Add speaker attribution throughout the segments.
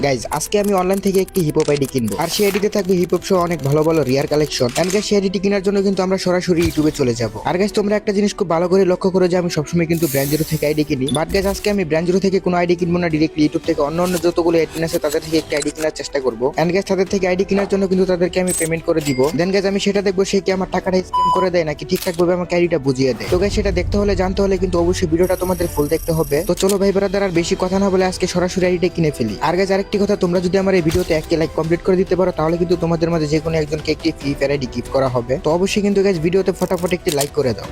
Speaker 1: Guys আজকে আমি online থেকে একটি হিপহপ আইডি কিনবো, আর সেই আইডিতে থাকবে হিপহপ সহ অনেক ভালো ভালো রিয়ার কালেকশন। এন্ড গাইজ সেই আইডিটি কেনার জন্য কিন্তু আমরা সরাসরি ইউটিউবে চলে যাব। আর গাইজ তোমরা একটা জিনিস খুব ভালো করে লক্ষ্য করো যে আমি সবসময় কিন্তু ব্র্যান্ড জিরো থেকে আইডি কিনি, বাট গাইজ আজকে আমি ব্র্যান্ড জিরো থেকে কোনো আইডি কিনবো না, ডিরেক্টলি ইউটিউব থেকে অন্য যতগুলো এডিন আছে তাদের থেকে একটি আইডি কেনার চেষ্টা করবো। এন্ড গাইজ তাদের থেকে আইডি কেনার জন্য কিন্তু তাদেরকে আমি পেমেন্ট করে দিব। দেন গাইজ আমি সেটা দেখবো সে কি আমার টাকাটা স্ক্যাম করে দেয় নাকি ঠিকঠাক ভাবে আমাকে আইডিটা বুঝিয়ে দেয়। তো গাইজ সেটা দেখতে হলে জানতে হলে কিন্তু অবশ্যই ভিডিওটা তোমাদের ফুল দেখতে হবে। তো চলো ভাই ব্রাদার আর বেশি কথা না বলে আজকে সরাসরি আইডিটা কিনে ফেলি। আর গাইজ আরেকটি কথা, তোমরা যদি আমার এই ভিডিওতে 1K লাইক কমপ্লিট করে দিতে পারো তাহলে কিন্তু তোমাদের মধ্যে যে কোনো একজনকে একটি ফ্রি ফায়ার আইডি গিফট করা হবে। তো অবশ্যই কিন্তু গাইজ ভিডিওতে ফটাফট একটি লাইক করে দাও।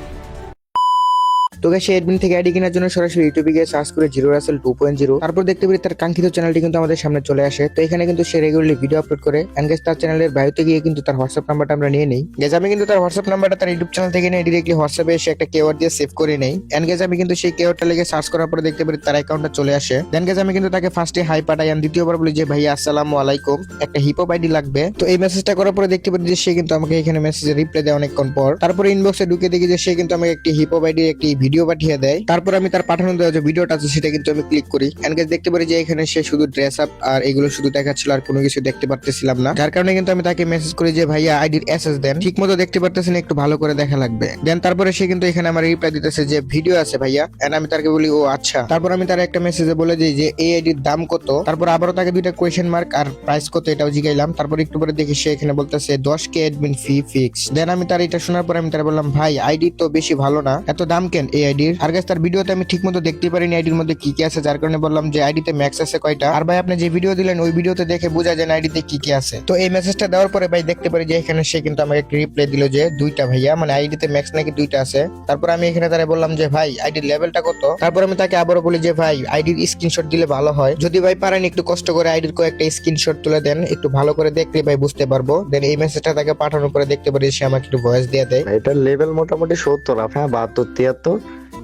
Speaker 1: তো গাইস সেই অ্যাডমিন থেকে আইডি কেনার জন্য সরাসরি ইউটিউবে গিয়ে সার্চ করে জিরো রাসেল 2.0, তারপর দেখতে পারি তার কাঙ্ক্ষিত চ্যানেলটি কিন্তু আমাদের সামনে চলে আসে। তো এখানে কিন্তু সে রেগুলারলি ভিডিও আপলোড করে। এন্ড গাইস তার চ্যানেলের বায়োতে গিয়ে কিন্তু তার হোয়াটসঅ্যাপ নাম্বারটা আমরা নিয়ে নেই। গাইস আমি কিন্তু তার হোয়াটসঅ্যাপ নাম্বারটা তার ইউটিউব চ্যানেল থেকে নিয়ে ডিরেক্টলি হোয়াটসঅ্যাপে এসে একটা কিওয়ার্ড দিয়ে সেভ করে নেই। এন্ড গাইস আমি কিন্তু সেই কিওয়ার্ডটা লিখে সার্চ করার পরে দেখতে পারি তার অ্যাকাউন্টটা চলে আসে। দেন গাইস আমি কিন্তু তাকে ফার্স্টে হাই পাঠাই, এন্ড দ্বিতীয়বার বলি যে ভাইয়া আসসালামু আলাইকুম, একটা হিপহপ আইডি লাগবে। তো এই মেসেজটা করার পরে দেখতে পারি যে সে কিন্তু আমাকে এখানে মেসেজে রিপ্লাই দেয় অনেকক্ষণ পর। তারপরে ইনবক্সে ঢুকে দেখি যে সে কিন্তু আমাকে একটি হিপহপ আইডি একটি ভিডিও পাঠিয়ে দেয়। তারপর আমি তার পাঠানো দেওয়া যে ভিডিওটা আছে সেটা কিন্তু আমি ক্লিক করি। এন্ড গাইস দেখতে পারি যে এখানে সে শুধু ড্রেস আপ আর এগুলো শুধু দেখাচ্ছিল, আর কোনো কিছু দেখতে পারতেছিলাম না। যার কারণে কিন্তু আমি তাকে মেসেজ করি যে ভাইয়া আইডির এসএস দেন, ঠিক মতো দেখতে পারতেছেন, একটু ভালো করে দেখা লাগবে। দেন তারপরে সে কিন্তু এখানে আমার রিপ্লাই দিতেছে যে ভিডিও আছে ভাইয়া। এন্ড আমি তাকে বলি ও আচ্ছা। তারপর আমি তার একটা মেসেজে বলে দিই যে এই আইডির দাম কত। তারপর আবারও তাকে দুইটা কোয়েশ্চেন মার্ক আর প্রাইস কত এটাও জিগাইলাম। তারপর একটু পরে দেখি সে এখানে বলতেছে 10K অ্যাডমিন ফি ফিক্স। দেন আমি তার এটা শোনার পর আমি তার বললাম ভাই আইডি তো বেশি ভালো না, এত দাম কেন এই আইডির? আর গাইস তার ভিডিওতে আমি ঠিক মতো দেখতে পারিনি আইডির মধ্যে কি কি আছে, যার কারণে বললাম যে আইডিতে ম্যাক্স আছে কয়টা। আর ভাই আপনি যে ভিডিও দিলেন ওই ভিডিওতে দেখে বোঝা যায় আইডিতে কি কি আছে। তো এই মেসেজটা দেওয়ার পরে ভাই দেখতে পারি যে এখানে সে কিন্তু আমাকে একটা রিপ্লাই দিল যে দুইটা ভাইয়া, মানে আইডিতে ম্যাক্স নাকি দুইটা আছে। তারপর আমি এখানে তারে বললাম যে ভাই আইডির লেভেলটা কত। তারপর আমি তাকে আবারও বলি যে ভাই আইডির স্ক্রিনশট দিলে ভালো হয়, যদি ভাই পারেন একটু কষ্ট করে আইডির কয়েকটা স্ক্রিনশট তুলে দেন, একটু ভালো করে দেখলে ভাই বুঝতে পারবো। দেন এই মেসেজটা তাকে পাঠানোর পরে দেখতে পারি সে আমাকে একটু ভয়েস দিয়ে দেয়।
Speaker 2: এটার লেভেল মোটামুটি 70 আপ, হ্যাঁ 72 73।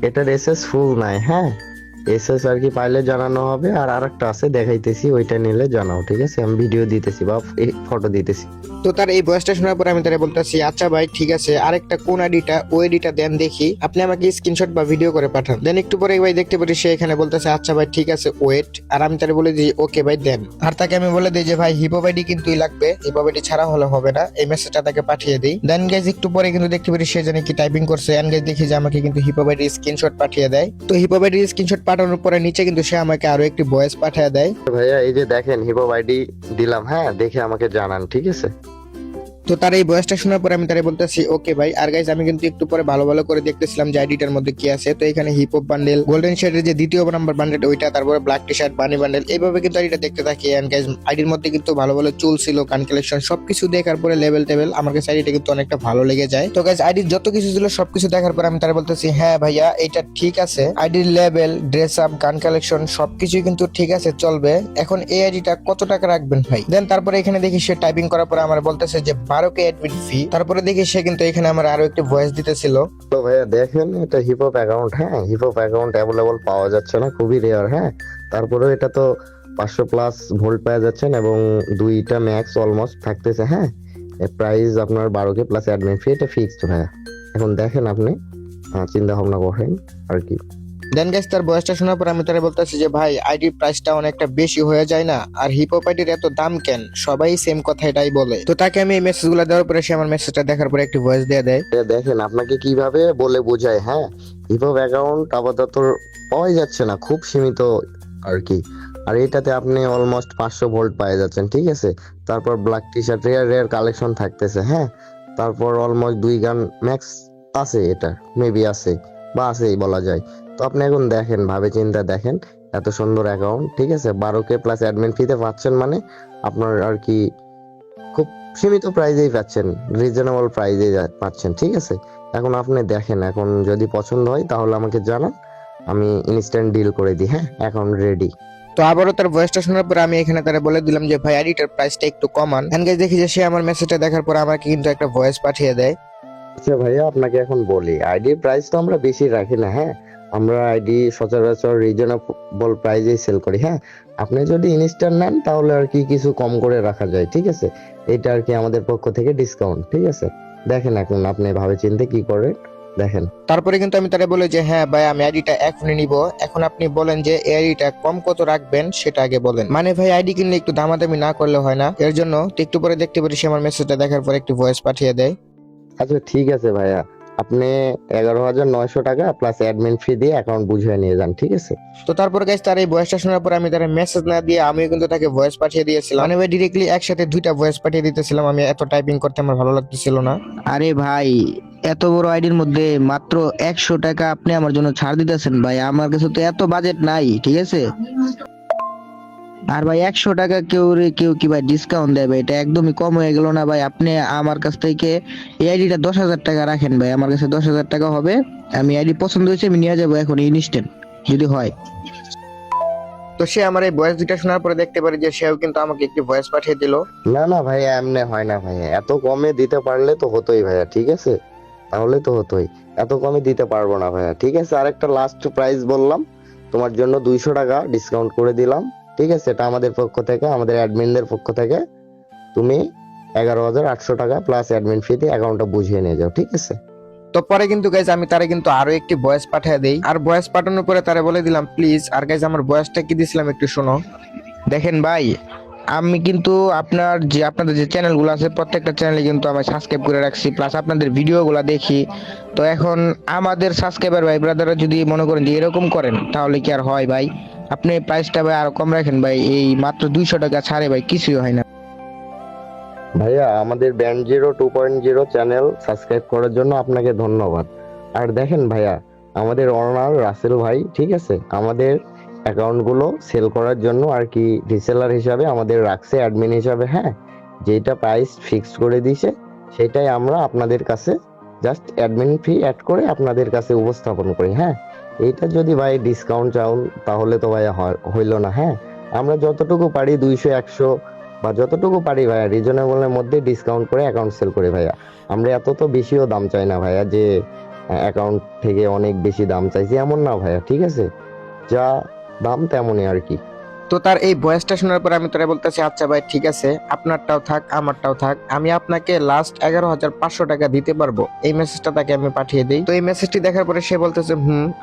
Speaker 2: এটার এসএস ফুল নাই, হ্যাঁ এসএস আর কি পাইলে জানানো হবে। আর আরেকটা আছে দেখাইতেছি, ওইটা নিলে জানাও, ঠিক আছে? আমি ভিডিও দিতেছি বা ফটো দিতেছি।
Speaker 1: তো তার এই ভয়েসটা শোনার পরে আমি তারে বলতেছি আচ্ছা ভাই ঠিক আছে, আরেকটা কোন আইডিটা ওই আইডিটা দেন দেখি, আপনি আমাকে স্ক্রিনশট বা ভিডিও করে পাঠান। দেন একটু পরে ভাই দেখতে পারি সে এখানে বলতেছে আচ্ছা ভাই ঠিক আছে ওয়েট। আর আমি তারে বলে দিই ওকে ভাই দেন। আর তাকে আমি বলে দিই যে ভাই হিপহপ আইডি কিন্তু লাগবে, হিপহপ আইডি ছাড়া হলে হবে না। এই মেসেজটা তাকে পাঠিয়ে দিই। দেন গাইজ একটু পরে কিন্তু দেখতে পারি সে জানি কি টাইপিং করছে। এন্ড গাইজ দেখি যে আমাকে কিন্তু হিপহপ আইডি স্ক্রিনশট পাঠিয়ে দেয়। তো হিপহপ আইডি স্ক্রিনশট পাঠানোর পরে নিচে কিন্তু সে আমাকে আরো একটি ভয়েস পাঠিয়ে দেয়।
Speaker 2: ভাইয়া এই যে দেখেন হিপহপ আইডি দিলাম, হ্যাঁ দেখে আমাকে জানান, ঠিক আছে?
Speaker 1: তো তার এই ভয়েসটা শোনার পরে আমি তারে বলতেছি ওকে ভাই। আর গাইজ আমি কিন্তু একটু পরে ভালো ভালো করে দেখতেছিলাম যে আইডিটার মধ্যে কি আছে। তো এখানে হিপহপ বান্ডেল, গোল্ডেন শার্টের যে দ্বিতীয় নাম্বার বান্ডেল ওইটা, তারপরে ব্ল্যাক টি শার্ট, বানি বান্ডেল, এইভাবে কিন্তু আইডিটা দেখতে থাকি। এন্ড গাইজ আইডির মধ্যে কিন্তু ভালো ভালো চুল ছিল, কান কালেকশন সবকিছু দেখার পরে লেভেল টেবেল আমার কাছে আইডিটা কিন্তু অনেকটা ভালো লেগে যায়। তো গাইজ আইডির যত কিছু ছিল সবকিছু দেখার পরে আমি তারে বলতেছি হ্যাঁ ভাইয়া এটা ঠিক আছে, আইডির লেভেল, ড্রেস আপ, গান কালেকশন সবকিছুই কিন্তু ঠিক আছে চলবে। এখন এই আইডিটা কত টাকা রাখবেন ভাই? দেন তারপরে এখানে দেখি সে টাইপিং করার পরে আমার বলতেছে যে 12K অ্যাডমিন ফি। তারপরে দেখি সে কিন্তু এখানে আমার আরো একটি ভয়েস দিতেছিল।
Speaker 2: তো ভাইয়া দেখেন এটা হিপহপ অ্যাকাউন্ট, হ্যাঁ হিপহপ অ্যাকাউন্ট অ্যাভেলেবল পাওয়া যাচ্ছে না, খুবই রেয়ার। হ্যাঁ তারপরেও এটা তো 500 প্লাস ভোল্ট পাওয়া যাচ্ছেন এবং দুইটা ম্যাক্স অলমোস্ট থাকতেছে। হ্যাঁ প্রাইস আপনার 12K প্লাস অ্যাডমিন ফি, এটা ফিক্সড ভাইয়া। এখন দেখেন আপনি চিন্তা ভাবনা করেন আর কি।
Speaker 1: দেন গাইস তার বয়সটা শোনার পর আমি তারে বলতেছি যে ভাই আইডির প্রাইসটা অনেকটা বেশি হয়ে যায় না, আর হিপহপ আইডির এত দাম কেন? সবাই সেম কথাটাই বলে। তো তাকে আমি এই মেসেজগুলো দেওয়ার পরে সে আমার মেসেজটা দেখার পরে একটি ভয়েস দিয়ে দেয়।
Speaker 2: দেখেন আপনাকে কিভাবে বলে বোঝায়। হ্যাঁ হিপহপ অ্যাকাউন্ট আপাতত পাওয়াই যাচ্ছে না, খুব সীমিত আর কি। আর এটাতে আপনি অলমোস্ট 500 ভোল্ট পাওয়া যাচ্ছেন, ঠিক আছে? তারপর black T shirt rare rare collection থাকতেছে। হ্যাঁ তারপর অলমোস্ট 2 গান ম্যাক্স আছে, এটা মেবি আছে বা আছেই বলা যায়। তো আপনি এখন দেখেন, ভাবে চিন্তা দেখেন, এত সুন্দর অ্যাকাউন্ট, ঠিক আছে? 12K প্লাস অ্যাডমিন ফিতে পাচ্ছেন, মানে আপনার আর কি খুব সীমিত প্রাইজেই পাচ্ছেন, রিজনেবল প্রাইজেই পাচ্ছেন, ঠিক আছে? এখন আপনি দেখেন, এখন যদি পছন্দ হয় তাহলে আমাকে জানান, আমি ইনস্ট্যান্ট ডিল করে দিই। হ্যাঁ এখন রেডি।
Speaker 1: তো আবারও তার ভয়েসটা শোনার পর আমি এখানে তারা বলে দিলাম যে ভাই আইডিটার প্রাইসটা একটু কমান। এন্ড গাইস দেখি যে সে আমার মেসেজটা দেখার পর আমাকে কিন্তু একটা ভয়েস পাঠিয়ে দেয়।
Speaker 2: আচ্ছা ভাইয়া আপনাকে এখন বলি, আইডির প্রাইস তো আমরা বেশি রাখি না। হ্যাঁ আমরা আইডি সচরাচর রিজনেবল প্রাইজেই সেল করি। হ্যাঁ আপনি যদি ইনস্ট্যান্ট নেন তাহলে আর কি কিছু কম করে রাখা যায়, ঠিক আছে? এটা আর কি আমাদের পক্ষ থেকে ডিসকাউন্ট, ঠিক আছে? দেখেন এখন আপনি ভাবে চিন্তে কি করেন, দেখেন।
Speaker 1: তারপরে কিন্তু আমি তারা বলে যে হ্যাঁ ভাই আমি আইডিটা এখনই নিব। এখন আপনি বলেন যে এই আইডিটা কম কত রাখবেন সেটা আগে বলেন। মানে ভাই আইডি কিনলে একটু দামাদামি না করলে হয় না, এর জন্য তো একটু পরে দেখতে পারি সে আমার মেসেজটা দেখার পর একটু ভয়েস পাঠিয়ে দেয়।
Speaker 2: আচ্ছা ঠিক আছে ভাইয়া, আপনি 11,900 টাকা প্লাস অ্যাডমিন ফি দিয়ে অ্যাকাউন্ট বুঝিয়ে নিয়ে যান, ঠিক আছে?
Speaker 1: তো তারপরে গাইস তার এই ভয়েসটা শোনার পর আমি তার মেসেজ না দিয়ে আমিও কিন্তু তাকে ভয়েস পাঠিয়ে দিয়েছিলাম। মানে ভাই ডিরেক্টলি একসাথে দুইটা ভয়েস পাঠিয়ে দিতেছিলাম, আমি এত টাইপিং করতে আমার ভালো লাগতেছিল না।
Speaker 3: আরে ভাই, এত বড় আইডির মধ্যে মাত্র 100 টাকা আপনি আমার জন্য ছাড় দিতেছেন ভাই? আমার কাছে তো এত বাজেট নাই, ঠিক আছে? আর ভাই 100 টাকা কেউ কি ভাই ডিসকাউন্ট দেয় ভাই? এটা একদমই কম হয়ে গেল না ভাই? আপনি আমার কাছ থেকে এই আইডিটা 10,000 টাকা রাখেন ভাই, আমার কাছে 10,000 টাকা হবে। আমি আইডি পছন্দ হয়েছে, আমি নিয়ে যাবো এখন ইনস্ট্যান্ট যদি হয়।
Speaker 1: তো সে আমার এই ভয়েস দুইটা শোনার পরে দেখতে পারি যে সেও কিন্তু আমাকে একটি ভয়েস পাঠিয়ে দিল।
Speaker 2: না না ভাইয়া, এমনি হয় না ভাইয়া, এত কমে দিতে পারলে তো হতোই ভাইয়া, ঠিক আছে? তাহলে তো হতোই, এত কমে দিতে পারবো না ভাইয়া, ঠিক আছে? আরেকটা লাস্ট প্রাইস বললাম, তোমার জন্য 200 টাকা ডিসকাউন্ট করে দিলাম, ঠিক আছে? এটা আমাদের পক্ষ থেকে, আমাদের অ্যাডমিনদের পক্ষ থেকে। তুমি 11,800 টাকা প্লাস অ্যাডমিন ফি দিয়ে অ্যাকাউন্টটা বুঝিয়ে নিয়ে যাও, ঠিক আছে?
Speaker 1: তো পরে কিন্তু গাইজ আমি তারে কিন্তু আরো একটি ভয়েস পাঠিয়ে দেই, আর ভয়েস পাঠানোর পরে তারে বলে দিলাম প্লিজ। আর গাইজ আমার ভয়েসটা কি দিছিলাম একটু শোনো।
Speaker 3: দেখেন ভাই, আমি কিন্তু আপনাদের যে চ্যানেলগুলো আছে প্রত্যেকটা চ্যানেলে কিন্তু আমি সাবস্ক্রাইব করে রাখছি, প্লাস আপনাদের ভিডিওগুলো দেখি। তো এখন আমাদের সাবস্ক্রাইবার ভাই ব্রাদাররা যদি মনে করেন যে এরকম করেন তাহলে কি আর হয় ভাই? আপনি প্রাইসটা ভাই আরো কম রাখেন ভাই, এই মাত্র 200 টাকা ছাড়ে ভাই কিছুই হয় না।
Speaker 2: ভাইয়া, আমাদের ব্যান্ড 2.0 চ্যানেল সাবস্ক্রাইব করার জন্য আপনাকে ধন্যবাদ। আর দেখেন ভাইয়া, আমাদের অনার রাসেল ভাই, ঠিক আছে, আমাদের অ্যাকাউন্ট গুলো সেল করার জন্য আর কি রিসেলার হিসাবে আমাদের রাখছে, অ্যাডমিন হিসাবে, হ্যাঁ। যেটা প্রাইস ফিক্সড করে দিয়েছে সেটাই আমরা আপনাদের কাছে জাস্ট অ্যাডমিন ফি অ্যাড করে আপনাদের কাছে উপস্থাপন করি, হ্যাঁ। এইটা যদি ভাই ডিসকাউন্ট চাও তাহলে তো ভাইয়া হইলো না, হ্যাঁ। আমরা যতটুকু পারি 200 100 বা যতটুকু পারি ভাইয়া রিজনেবলের মধ্যে ডিসকাউন্ট করে অ্যাকাউন্ট সেল করি ভাইয়া। আমরা এত তো বেশিও দাম চাই না ভাইয়া, যে অ্যাকাউন্ট থেকে অনেক বেশি দাম চাইছি এমন না ভাইয়া, ঠিক আছে? যা দাম তেমনই আর কি।
Speaker 1: তো তার এই ভয়েসটা শোনার পর আমি তারা বলতেছি আচ্ছা ভাই ঠিক আছে, আপনারটাও থাক আমারটাও থাক, আমি আপনাকে লাস্ট 11,500 টাকা দিতে পারবো। এই মেসেজটা তাকে আমি পাঠিয়ে দিই। তো এই মেসেজটি দেখার পরে সে বলতেছে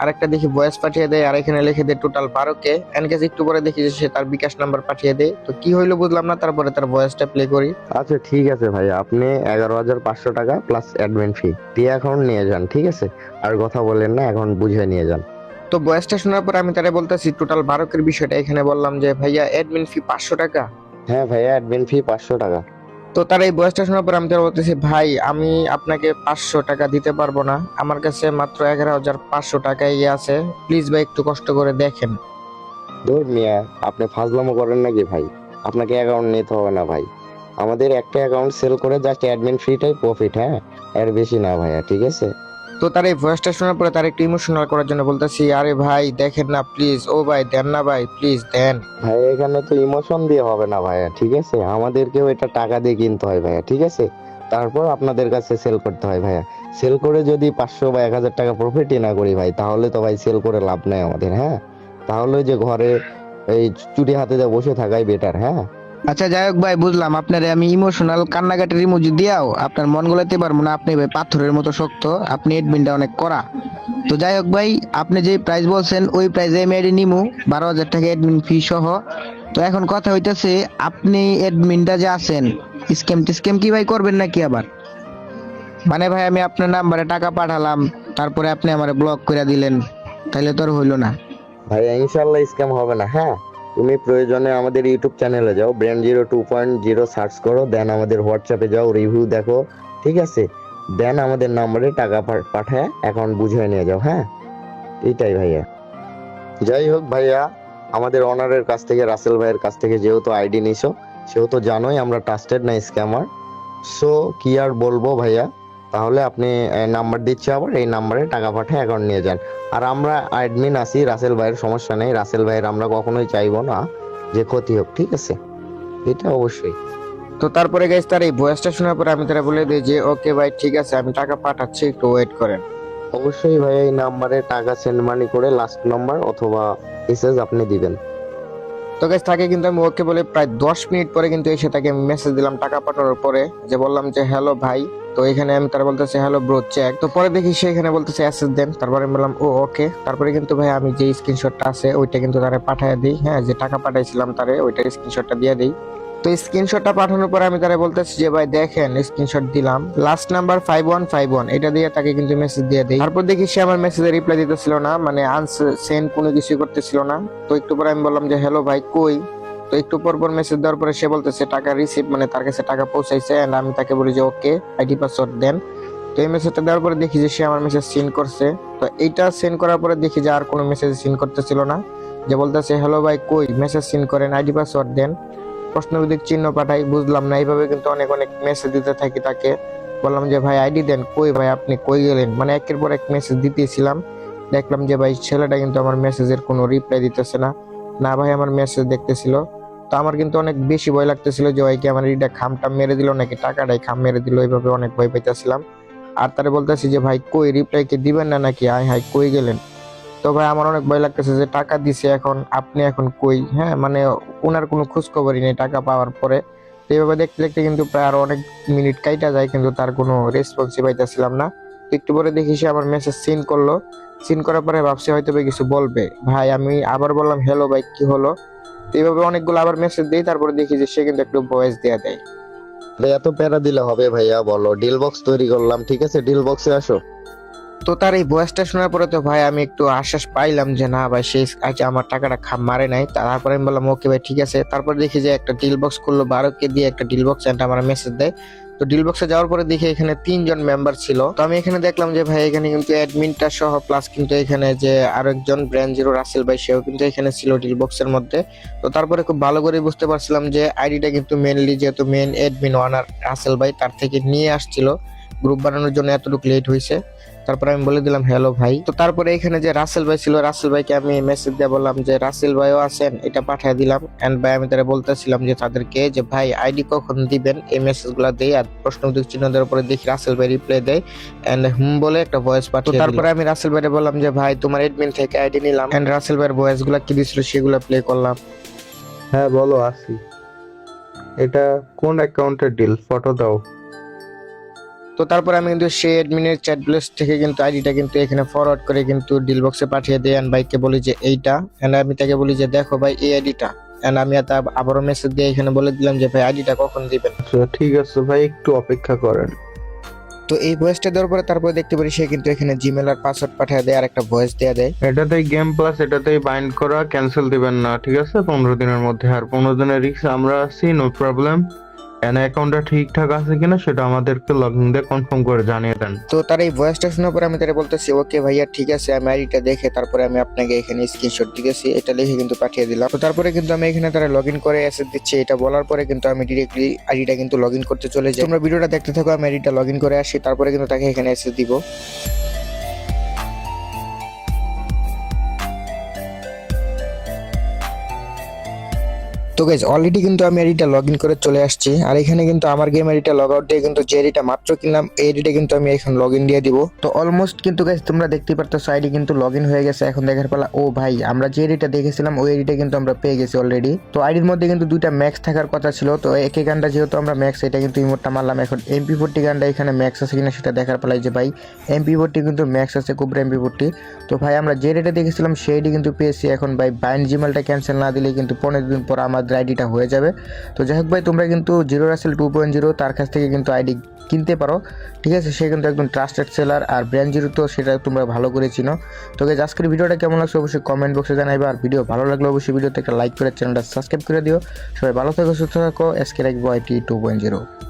Speaker 1: আরেকটা দেখি ভয়েস পাঠিয়ে দেয়, আর এখানে লিখে দেয় টোটাল 12K। এনকেস একটু পরে দেখি যে সে তার বিকাশ নাম্বার পাঠিয়ে দেয়। তো কি হইলো বুঝলাম না, তারপরে তার ভয়েসটা প্লে করি।
Speaker 2: আচ্ছা ঠিক আছে ভাইয়া, আপনি 11,500 টাকা প্লাস অ্যাডমিন ফি দিয়ে অ্যাকাউন্ট নিয়ে যান, ঠিক আছে? আর কথা বলেন না, এখন বুঝে নিয়ে যান।
Speaker 1: তো ভয়েসটা শোনার পর আমি তারা বলতেছি টোটাল 12K বিষয়টা এখানে বললাম যে ভাইয়া অ্যাডমিন ফি 500 টাকা।
Speaker 2: হ্যাঁ ভাইয়া, অ্যাডমিন ফি 500 টাকা।
Speaker 1: তো তার এই ভয়েসটা শোনার পর আমি তারা বলতেছি ভাই আমি আপনাকে 500 টাকা দিতে পারবো না, আমার কাছে মাত্র 11,500 টাকাই আছে, প্লিজ ভাই একটু কষ্ট করে দেখেন।
Speaker 2: ধর মিয়া, আপনি ফাজলামো করেন নাকি ভাই? আপনাকে অ্যাকাউন্ট নিতে হবে না ভাই, আমাদের একটা অ্যাকাউন্ট সেল করে জাস্ট অ্যাডমিন ফিটাই প্রফিট, হ্যাঁ, এর বেশি না ভাইয়া, ঠিক আছে?
Speaker 1: তো তার এই ভয়েসটা শোনার পরে তার একটু ইমোশনাল করার জন্য বলতেছি আরে ভাই দেখেন না প্লিজ, ও ভাই দেন না ভাই প্লিজ দেন।
Speaker 2: ভাই এখানে তো ইমোশন দিয়ে হবে না ভাইয়া, ঠিক আছে? আমাদেরকেও এটা টাকা দিয়ে কিনতে হয় ভাইয়া, ঠিক আছে? তারপর আপনাদের কাছে সেল করতে হয় ভাইয়া। সেল করে যদি 500 বা 1,000 টাকা প্রফিটই না করি ভাই, তাহলে তো ভাই সেল করে লাভ নাই আমাদের, হ্যাঁ। তাহলে ওই যে ঘরে এই চুরি হাতে দিয়ে বসে থাকাই বেটার, হ্যাঁ।
Speaker 3: আচ্ছা যাই হোক ভাই, বুঝলাম আপনারে আমি ইমোশনাল কান্নাকাটির ইমোজি দিয়াও আপনার মন গলাতে পারবো না। আপনি ভাই পাথরের মতো শক্ত, আপনি এডমিনটা অনেক কড়া। তো যাই হোক ভাই, আপনি যে প্রাইস বলছেন ওই প্রাইসে আমি আইডি নিমু, 12,000 টাকা এডমিন ফি সহ। তো এখন কথা হইতেছে, আপনি এডমিনটা যে আছেন স্ক্যাম কি ভাই করবেন নাকি আবার? মানে ভাই আমি আপনার নাম্বারে টাকা পাঠালাম, তারপরে আপনি আমারে ব্লক করে দিলেন, তাইলে তো আর হইলো না।
Speaker 2: ভাইয়া ইনশাল্লাহ স্ক্যাম হবে না, হ্যাঁ। তুমি প্রয়োজনে আমাদের ইউটিউব চ্যানেলে যাও, ব্র্যান্ড 2.0 সার্চ করো, দেন আমাদের হোয়াটসঅ্যাপে যাও, রিভিউ দেখো, ঠিক আছে? দেন আমাদের নাম্বারে টাকা পাঠায় অ্যাকাউন্ট বুঝিয়ে নিয়ে যাও, হ্যাঁ। এইটাই ভাইয়া। যাই হোক ভাইয়া, আমাদের অনারের কাছ থেকে, রাসেল ভাইয়ের কাছ থেকে যেহেতু আইডি নিছো, সেহেতু জানোই আমরা ট্রাস্টেড না স্ক্যামার। সো কি আর বলবো ভাইয়া, তাহলে আপনি নাম্বার দিচ্ছি, আবার এই নাম্বারে টাকা পাঠায় অ্যাকাউন্ট নিয়ে যান। আর আমরা অ্যাডমিন আছি, রাসেল ভাইয়ের সমস্যা নেই, রাসেল ভাইয়ের আমরা কখনোই চাইবো না যে ক্ষতি হোক, ঠিক আছে? এটা অবশ্যই।
Speaker 1: তো তারপরে গাইস তার এই ভয়েসটা শোনার পর আমি তারা বলে দিই যে ওকে ভাই ঠিক আছে আমি টাকা পাঠাচ্ছি, একটু ওয়েট করেন।
Speaker 2: অবশ্যই ভাইয়া, এই নাম্বারে টাকা সেন্ড মানি করে লাস্ট নাম্বার অথবা মেসেজ আপনি দিবেন।
Speaker 1: তো গাইস তাকে কিন্তু আমি ওকে বলে প্রায় 10 মিনিট পরে কিন্তু এসে তাকে মেসেজ দিলাম টাকা পাঠানোর পরে, যে বললাম যে হ্যালো ভাই। তো এখানে আমি তার বলতেছে হ্যালো ব্রো চেক। তো পরে দেখি সে এখানে বলতেছে অ্যাসেস দেন। তারপরে আমি বললাম ও ওকে। তারপরে কিন্তু ভাই আমি যে স্ক্রিনশটটা আছে ওইটা কিন্তু তারে পাঠিয়ে দিই, হ্যাঁ যে টাকা পাঠাইছিলাম তারে ওইটার স্ক্রিনশটটা দিয়ে দিই। তো স্ক্রিনশটটা পাঠানোর পরে আমি তারে বলতেছি যে ভাই দেখেন স্ক্রিনশট দিলাম, লাস্ট নাম্বার 5151 এটা দিয়ে তাকে কিন্তু মেসেজ দিয়ে দেই। তারপর দেখি সে আমার মেসেজে রিপ্লাই দিতেছিল না, মানে সেন্ড কোনো কিছুই করতেছিল না। তো একটু পরে আমি বললাম যে হ্যালো ভাই কই। তো একটু পর পর মেসেজ দেওয়ার পরে সে বলতেছে টাকা রিসিভ, মানে তার কাছে টাকা পৌঁছাইছে। এন্ড আমি তাকে বলি যে ওকে আইডি পাসওয়ার্ড দেন। তো এই মেসেজটা দেওয়ার পরে দেখি যে সে আমার মেসেজ সিন করছে। তো এইটা সেন্ড করার পরে দেখি যে আর কোনো মেসেজ সিন করতেছিল না, যে বলতেছে হ্যালো ভাই কই মেসেজ সিন করেন আইডি পাসওয়ার্ড দেন, প্রশ্নবোধক চিহ্ন পাঠাই। বুঝলাম না, এইভাবে কিন্তু অনেক অনেক মেসেজ দিতে থাকি তাকে। বললাম যে ভাই আইডি দেন, কই ভাই আপনি কই গেলেন, মানে একের পর এক মেসেজ দিতেছিলাম। দেখলাম যে ভাই ছেলেটা কিন্তু আমার মেসেজের কোনো রিপ্লাই দিতেছে না, না ভাই আমার মেসেজ দেখতেছিল। তো আমার কিন্তু অনেক বেশি ভয় লাগতেছিল যে ভাই কি আমার এটা খামটা মেরে দিল নাকি টাকাটাই খাম মেরে দিল, এইভাবে অনেক ভয় পাইতেছিলাম। আর তারে বলতেছি যে ভাই কই রিপ্লাই কি দিবেন না নাকি, আয় হাই কই গেলেন। তো ভাই আমার অনেক ভয় লাগতেছে যে টাকা দিছে এখন আপনি এখন কই, হ্যাঁ মানে ওনার কোনো খোঁজ খবরই নেই টাকা পাওয়ার পরে। তো এইভাবে দেখতে দেখতে কিন্তু প্রায় আরো অনেক মিনিট কাইটা যায়, কিন্তু তার কোনো রেসপন্সই পাইতেছিলাম না। তো একটু পরে দেখি সে আমার মেসেজ সিন করলো। সিন করার পরে ভাবছি হয়তো বা কিছু বলবে, ভাই আমি আবার বললাম হ্যালো ভাই কি হলো। তো এইভাবে অনেকগুলো আবার মেসেজ দিই, তারপরে দেখি যে সে কিন্তু একটু ভয়েস দেয়া দেয়।
Speaker 2: আরে এত প্যারা দিলে হবে ভাইয়া, বলো ডিল বক্স তৈরি করলাম, ঠিক আছে ডিল বক্সে আসো।
Speaker 1: তো তার এই ভয়েসটা শোনার পরে তো ভাই আমি একটু আশ্বাস পাইলাম যে না ভাই সে আজ আমার টাকাটা খাম মারে নাই। তারপরে আমি বললাম ওকে ভাই ঠিক আছে। তারপর দেখি যে একটা ডিল বক্স করলো 12K দিয়ে একটা ডিল বক্স, এন্ড আমার মেসেজ দেয়। তো ডিল বক্সে যাওয়ার পরে দেখি এখানে 3জন মেম্বার ছিল। তো আমি এখানে দেখলাম যে ভাই এখানে কিন্তু অ্যাডমিনটা সহ প্লাস কিন্তু এখানে যে আরেকজন ব্র্যান্ড জিরো রাসেল ভাই সেও কিন্তু এখানে ছিল ডিল বক্সের মধ্যে। তো তারপরে খুব ভালো করে বুঝতে পারছিলাম যে আইডিটা কিন্তু মেনলি যেহেতু মেন অ্যাডমিন ওয়ানার রাসেল ভাই তার থেকে নিয়ে আসছিল, গ্রুপ বানানোর জন্য এতটুকু লেট হয়েছে। তারপরে আমি বলে দিলাম হ্যালো ভাই। তো তারপরে এখানে যে রাসেল ভাই ছিল, রাসেল ভাইকে আমি মেসেজ দিয়ে বললাম যে রাসেল ভাইও আছেন, এটা পাঠিয়ে দিলাম। এন্ড ভাই আমি তারা বলতেছিলাম যে তাদেরকে যে ভাই আইডি কখন দিবেন, এই মেসেজগুলো দেই। আর প্রশ্নবোধক চিহ্ন দেওয়ার পরে দেখি রাসেল ভাই রিপ্লাই দেয় এন্ড বলে একটা ভয়েস পাঠিয়ে। তারপরে আমি রাসেল ভাইকে বললাম যে ভাই তোমার এডমিন থেকে আইডি নিলাম, এন্ড রাসেল ভাইয়ের ভয়েস গুলা কি দিছিল সেগুলো প্লে করলাম।
Speaker 4: হ্যাঁ বলো আসি। এটা কোন অ্যাকাউন্টের ডিল, ফটো দাও।
Speaker 1: তো তারপরে আমি কিন্তু সেই অ্যাডমিনের চ্যাট ব্লেস থেকে কিন্তু আইডিটা কিন্তু এখানে ফরওয়ার্ড করে কিন্তু ডিল বক্সে পাঠিয়ে দিই। এন্ড ভাইকে বলি যে এইটা, এন্ড আমি তাকে বলি যে দেখো ভাই এই আইডিটা। এন্ড আমি আবারও মেসেজ দিয়ে এখানে বলে দিলাম যে ভাই আইডিটা কখন দিবেন।
Speaker 4: আচ্ছা ঠিক আছে ভাই, একটু অপেক্ষা করেন।
Speaker 1: তো এই ভয়েসটা দেওয়ার পরে তারপরে দেখতে পারি সে কিন্তু এখানে জিমেল আর পাসওয়ার্ড পাঠিয়ে দেয় আর একটা ভয়েস দেয়া দেয়।
Speaker 4: এটাতেই গেম প্লাস, এটাতেই বাইন্ড করা, ক্যান্সেল দিবেন না, ঠিক আছে 15 দিনের মধ্যে। আর 15 দিনের রিস্ক আমরা আছি, নো প্রবলেম। এন অ্যাকাউন্টটা ঠিকঠাক আছে কিনা সেটা আমাদেরকে লগইন দিয়ে কনফার্ম করে জানিয়ে দেন।
Speaker 1: তো তার এই ভয়েসটা শোনার পরে আমি তারা বলতেছি ওকে ভাইয়া ঠিক আছে, আমি আইডিটা দেখে তারপরে আমি আপনাকে এখানে স্ক্রিনশট দিতেছি, এটা লিখে কিন্তু পাঠিয়ে দিলাম। তো তারপরে কিন্তু আমি এখানে তারা লগ ইন করে অ্যাসেস দিচ্ছে, এটা বলার পরে কিন্তু আমি ডিরেক্টলি আইডিটা কিন্তু লগ ইন করতে চলে যাই। তোমরা ভিডিওটা দেখতে থাকো, আমি আইডিটা লগ ইন করে আসি, তারপরে কিন্তু তাকে এখানে অ্যাসেস দিব। তো গাইজ অলরেডি কিন্তু আমি এডিটা লগ ইন করে চলে আসছি, আর এখানে কিন্তু আমার গেম এডিটা লগ আউট দিয়ে কিন্তু যে এডিটা মাত্র কিনলাম এই এডিটা কিন্তু আমি এখন লগ ইন দিয়ে দিব। তো অলমোস্ট কিন্তু গাইজ তোমরা দেখতেই পারতেছো আইডি কিন্তু লগ ইন হয়ে গেছে। এখন দেখার পালা ও ভাই আমরা যে এডিটা দেখেছিলাম ওই এডিটা কিন্তু আমরা পেয়ে গেছি অলরেডি। তো আইডির মধ্যে কিন্তু দুইটা ম্যাক্স থাকার কথা ছিল, তো একই গানটা যেহেতু আমরা ম্যাক্স এটা কিন্তু ইমোটটা মারলাম। এখন MP40 গানটা এখানে ম্যাক্স আছে কিনা সেটা দেখার পালাই যে ভাই MP40 কিন্তু ম্যাক্স আছে, কুবরা MP40। তো ভাই আমরা যে এডিটা দেখেছিলাম সেই এডি কিন্তু পেয়েছি। এখন ভাই বাইন্ড জিমেলটা ক্যান্সেল না দিলে কিন্তু 15 দিন পর আমাদের আইডিটা হয়ে যাবে। তো যাই হোক ভাই তোমরা কিন্তু জিরো রাসেল 2.0 তার কাছ থেকে কিন্তু আইডি কিনতে পারো, ঠিক আছে। সে কিন্তু একদম ট্রাস্টেড সেলার, আর ব্র্যান্ড জিরো তো সেটা তোমরা ভালো করে চিনো। তো গাইস আজকের ভিডিওটা কেমন লাগছে অবশ্যই কমেন্ট বক্সে জানাইবে, আর ভিডিও ভালো লাগলে অবশ্যই ভিডিওতে একটা লাইক করে চ্যানেলটা সাবস্ক্রাইব করে দিও। সবাই ভালো থাকো, সুস্থ থাকো। এসকে লাইক বয় T 2.0।